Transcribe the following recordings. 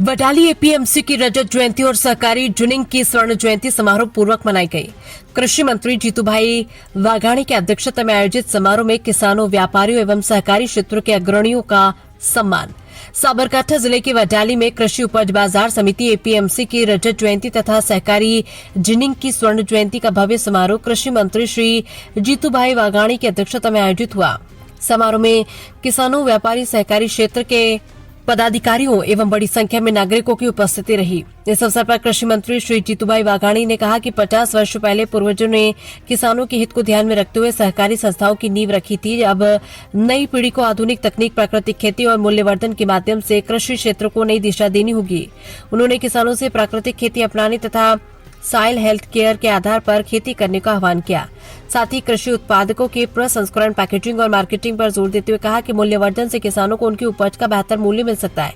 Wadali APMC की रजत जयंती और सहकारी जुनिंग की स्वर्ण जयंती समारोह पूर्वक मनाई गई। कृषि मंत्री जीतूभाई वाघाणी की अध्यक्षता में आयोजित समारोह में किसानों, व्यापारियों एवं सहकारी क्षेत्र के अग्रणियों का सम्मान। साबरकांठा जिले के वडाली में कृषि उपज बाजार समिति एपीएमसी की रजत जयंती तथा सहकारी जिनिंग की स्वर्ण जयंती का भव्य समारोह कृषि मंत्री श्री जीतूभाई वाघाणी की अध्यक्षता में आयोजित हुआ। समारोह में किसानों, व्यापारी, सहकारी क्षेत्र के पदाधिकारियों एवं बड़ी संख्या में नागरिकों की उपस्थिति रही। इस अवसर पर कृषि मंत्री श्री जीतूभाई वाघाणी ने कहा कि 50 वर्ष पहले पूर्वजों ने किसानों के हित को ध्यान में रखते हुए सहकारी संस्थाओं की नींव रखी थी। अब नई पीढ़ी को आधुनिक तकनीक, प्राकृतिक खेती और मूल्यवर्धन के माध्यम से कृषि क्षेत्र को नई दिशा देनी होगी। उन्होंने किसानों से प्राकृतिक खेती अपनाने तथा सॉइल हेल्थ केयर के आधार पर खेती करने का आह्वान किया। साथ ही कृषि उत्पादकों के प्रसंस्करण, पैकेजिंग और मार्केटिंग पर जोर देते हुए कहा कि मूल्यवर्धन से किसानों को उनकी उपज का बेहतर मूल्य मिल सकता है।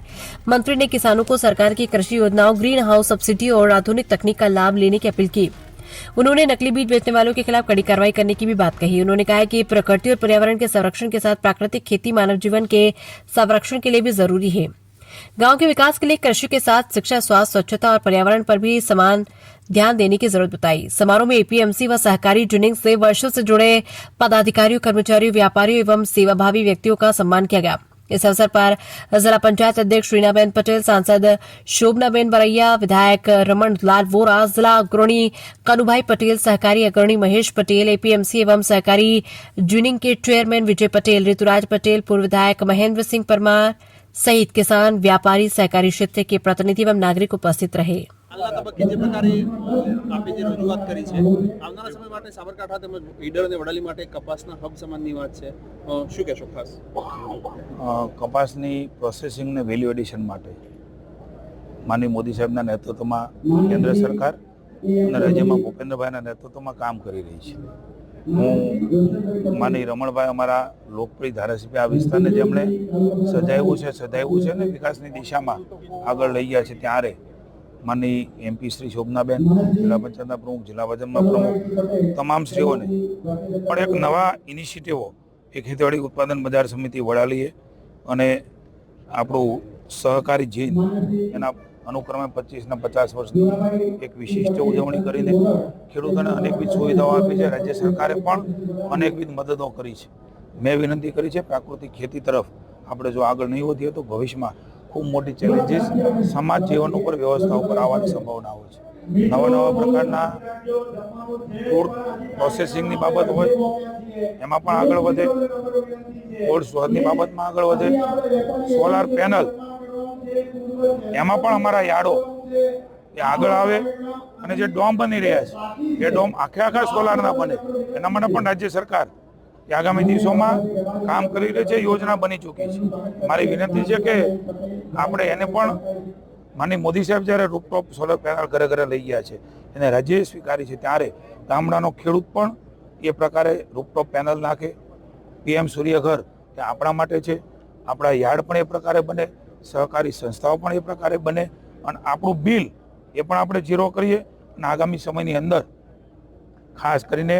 मंत्री ने किसानों को सरकार की कृषि योजनाओं, ग्रीन हाउस सब्सिडी और आधुनिक तकनीक का लाभ लेने की अपील की। उन्होंने नकली बीज बेचने वालों के खिलाफ कड़ी कार्रवाई करने की भी बात कही। उन्होंने कहा कि प्रकृति और पर्यावरण के संरक्षण के साथ प्राकृतिक खेती मानव जीवन के संरक्षण के लिए भी जरूरी है। गांव के विकास के लिए कृषि के साथ शिक्षा, स्वास्थ्य, स्वच्छता और पर्यावरण पर भी समान ध्यान देने की जरूरत बताई। समारोह में एपीएमसी व सहकारी जुनिंग से वर्षों से जुड़े पदाधिकारियों, कर्मचारियों, व्यापारियों एवं सेवाभावी व्यक्तियों का सम्मान किया गया। इस अवसर पर जिला पंचायत अध्यक्ष रीनाबेन पटेल, सांसद शोभनाबेन बरैया, विधायक रमन लाल वोरा, जिला अग्रणी कनुभाई पटेल, सहकारी अग्रणी महेश पटेल, एपीएमसी एवं सहकारी जुनिंग के चेयरमैन विजय पटेल, ऋतुराज पटेल, पूर्व विधायक महेंद्र सिंह परमार सहित किसान, व्यापारी, सहकारी क्षेत्र के प्रतिनिधि एवं नागरिक उपस्थित रहे। હાલના તબક્કે જે પ્રકારે આપે જે રજૂઆત કરી છે, આવનારા સમય માટે સાબરકાંઠા તેમજ ઈડર અને વડાલી માટે કપાસના હબ સમાનની વાત છે, શું કહેશો ખાસ? કપાસની પ્રોસેસિંગ ને વેલ્યુ એડિશન માટે માનનીય મોદી સાહેબના નેતૃત્વમાં કેન્દ્ર સરકાર અને રાજ્યમાં ભૂપેન્દ્રભાઈના નેતૃત્વમાં કામ કરી રહી છે। હું માનનીય રમણભાઈ, અમારા લોકપ્રિય ધારાસભ્ય, આ વિસ્તારને જેમણે સજાવ્યું છે અને વિકાસની દિશામાં આગળ લઈ ગયા છે, ત્યારે માનની એમપી શ્રી શોભનાબેન, જિલ્લા પંચાયતના પ્રમુખ, જિલ્લા ભાજપના પ્રમુખ, તમામ શ્રીઓને પણ એક નવા ઇનિશિયેટિવો એ ખેતીવાડી ઉત્પાદન બજાર સમિતિ વડાલીએ અને આપણું સહકારી જીન એના અનુક્રમે 25 ને 50 વર્ષની એક વિશિષ્ટ ઉજવણી કરીને ખેડૂતોને અનેકવિધ સુવિધાઓ આપી છે। રાજ્ય સરકારે પણ અનેકવિધ મદદો કરી છે। મેં વિનંતી કરી છે, પ્રાકૃતિક ખેતી તરફ આપણે જો આગળ નહીં વધીએ તો ભવિષ્યમાં ખૂબ મોટી ચેલેન્જીસ સમાજ જીવન ઉપર, વ્યવસ્થા ઉપર આવવાની સંભાવનાઓ છે। નવા પ્રકારના ફૂડ પ્રોસેસિંગની બાબત હોય એમાં પણ આગળ વધે, કોલ્ડ સ્ટોરેજની બાબતમાં આગળ વધે, સોલાર પેનલ એમાં પણ અમારા યાર્ડો એ આગળ આવે અને જે ડોમ બની રહ્યા છે એ ડોમ આખા સોલારના બને, એના માટે પણ રાજ્ય સરકાર એ આગામી દિવસોમાં કામ કરી રહી છે, યોજના બની ચૂકી છે। મારી વિનંતી છે કે આપણે એને પણ માનનીય મોદી સાહેબ જ્યારે રૂપટોપ સોલર પેનલ ઘરે ઘરે લઈ ગયા છે, એને રાજ્યએ સ્વીકારી છે, ત્યારે ગામડાનો ખેડૂત પણ એ પ્રકારે રૂપટોપ પેનલ નાખે। પીએમ સૂર્યઘર એ આપણા માટે છે, આપણા યાર્ડ પણ એ પ્રકારે બને, સહકારી સંસ્થાઓ પણ એ પ્રકારે બને અને આપણું બિલ એ પણ આપણે ઝીરો કરીએ અને આગામી સમયની અંદર ખાસ કરીને